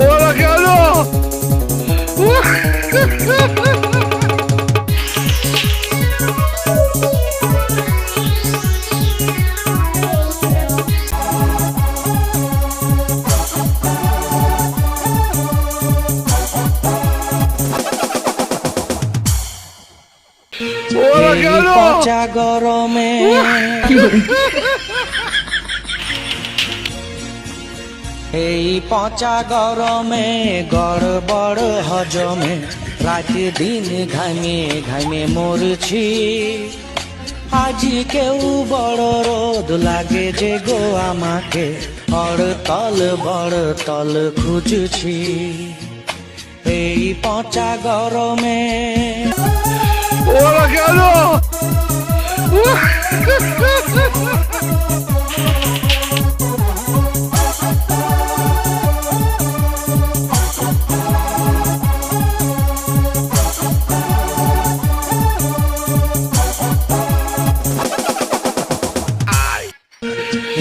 ওরা কেন? ওরা কেন? পচা গরমে এই পচা গরমে গড়বড় হজমে রাত দিন ঘামে ঘামে মরছি। আজি কেউ বড় রোদ লাগে যে গো আমাকে, বড় তল খুঁজছি। এই পচা গরমে ওরা কেন?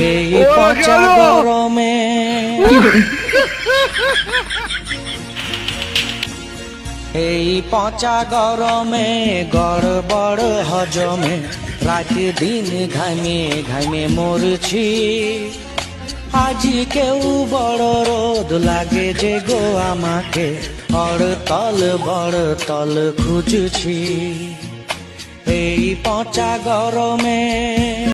এই পচা গরমে এই পচা গরমে গড়বড় হজমে রাত দিন ঘামে ঘামে মরছি। আজি কেউ বড় রোদ লাগে যে গো আমাকে, বড় তল খুঁজছি। এই পচা গরমে